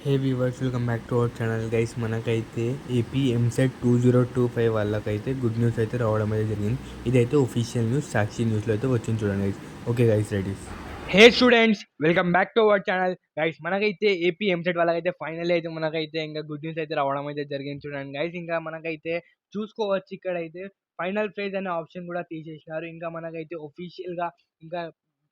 Hey viewers, welcome back to our channel guys. మనకైతే AP EAMCET 2025 వాళ్ళకైతే good news అయితే రావడం అయితే జరిగింది. ఇదైతే ఒఫీషియల్ న్యూస్, సాక్షి న్యూస్లో అయితే వచ్చింది చూడండి guys. Okay guys, ready. Hey students, welcome back to our channel guys. మనకైతే ఏపీ ఎంసెట్ వాళ్ళకైతే ఫైనల్ అయితే మనకైతే ఇంకా గుడ్ న్యూస్ అయితే రావడం అయితే జరిగింది చూడండి గైస్. ఇంకా మనకైతే చూసుకోవచ్చు, ఇక్కడైతే ఫైనల్ ఫేజ్ అనే ఆప్షన్ కూడా తీసేసినారు. ఇంకా మనకైతే ఇంకా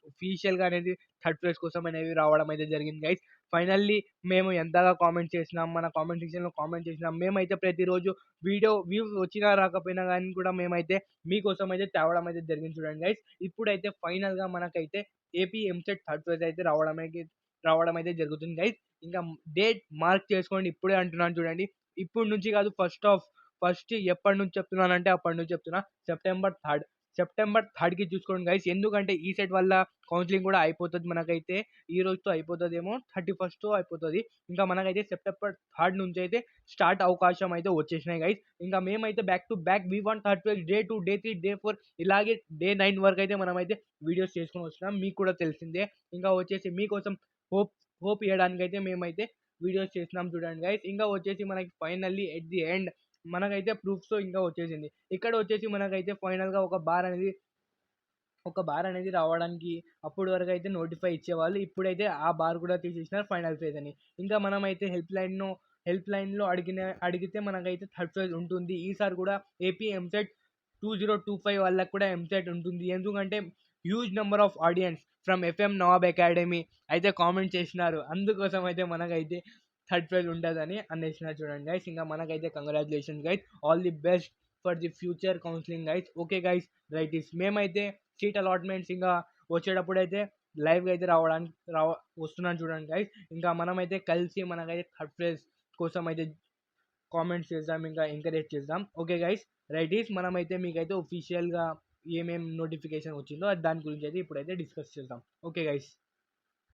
ఒఫీషియల్గా అనేది థర్డ్ ఫేజ్ కోసం అనేవి రావడం అయితే జరిగింది గైస్. ఫైనల్లీ మేము ఎంతగా కామెంట్ చేసినాం, మన కామెంట్ సెక్షన్లో కామెంట్ చేసినాం. మేమైతే ప్రతిరోజు వీడియో వ్యూ వచ్చినా రాకపోయినా కానీ కూడా మేమైతే మీకోసం అయితే తేవడం అయితే జరిగింది చూడండి గైస్. ఇప్పుడైతే ఫైనల్గా మనకైతే ఏపీ ఎంసెట్ థర్డ్ ఫేజ్ అయితే రావడం అయితే జరుగుతుంది గైస్. ఇంకా డేట్ మార్క్ చేసుకోండి, ఇప్పుడే అంటున్నాను చూడండి. ఇప్పుడు నుంచి కాదు, ఫస్ట్ ఎప్పటి నుంచి చెప్తున్నానంటే అప్పటి నుంచి చెప్తున్నా. సెప్టెంబర్ 3కి చూసుకోండి గైస్. ఎందుకంటే ఈ సెట్ వల్ల కౌన్సిలింగ్ కూడా అయిపోతుంది మనకైతే. ఈ రోజుతో అయిపోతుందేమో, 31st అయిపోతుంది. ఇంకా మనకైతే సెప్టెంబర్ 3 నుంచి అయితే స్టార్ట్ అవకాశం అయితే వచ్చేసినాయి గైస్. ఇంకా మేమైతే back to back V1 third phase, Day 2, Day 3, Day 4 ఇలాగే Day 9 వరకు అయితే మనమైతే వీడియోస్ చేసుకొని వస్తున్నాం. మీకు కూడా తెలిసిందే. ఇంకా వచ్చేసి మీకోసం హోప్ ఇవ్వడానికి అయితే మేమైతే వీడియోస్ చేస్తున్నాం చూడండి గైస్. ఇంకా వచ్చేసి మనకి ఫైనల్లీ ఎట్ ది ఎండ్ మనకైతే ప్రూఫ్స్ ఇంకా వచ్చేసింది. ఇక్కడ వచ్చేసి మనకైతే ఫైనల్గా ఒక బార్ అనేది రావడానికి అప్పటి వరకు అయితే నోటిఫై ఇచ్చేవాళ్ళు. ఇప్పుడైతే ఆ బార్ కూడా తీసేసినారు, ఫైనల్ ఫేజ్ అని. ఇంకా మనమైతే హెల్ప్ లైన్లో అడిగితే మనకైతే థర్డ్ ఫేజ్ ఉంటుంది. ఈసారి కూడా ఏపీ ఎంసెట్ 2025 వాళ్ళకి కూడా ఎంసెట్ ఉంటుంది. ఎందుకంటే huge number of audience from FM Nawab academy అయితే కామెంట్ చేసినారు. అందుకోసం అయితే మనకైతే థర్డ్ ఫేజ్ ఉంటుందని అనేసినారు చూడండి గైస్. ఇంకా మనకైతే congratulation guys, all the best for the future counselling guys. Okay guys, right is. మేమైతే సీట్ అలాట్మెంట్స్ ఇంకా వచ్చేటప్పుడు అయితే లైవ్గా అయితే వస్తున్నాను చూడండి గైస్. ఇంకా మనమైతే కలిసి మనకైతే థర్డ్ ఫేజ్ కోసం అయితే కామెంట్స్ చేద్దాం, ఇంకా ఎంకరేజ్ చేద్దాం. Okay guys, right is. మనమైతే మీకైతే ఒఫీషియల్గా ఏమేమి నోటిఫికేషన్ వచ్చిందో దాని గురించి అయితే ఇప్పుడైతే డిస్కస్ చేద్దాం. Okay guys.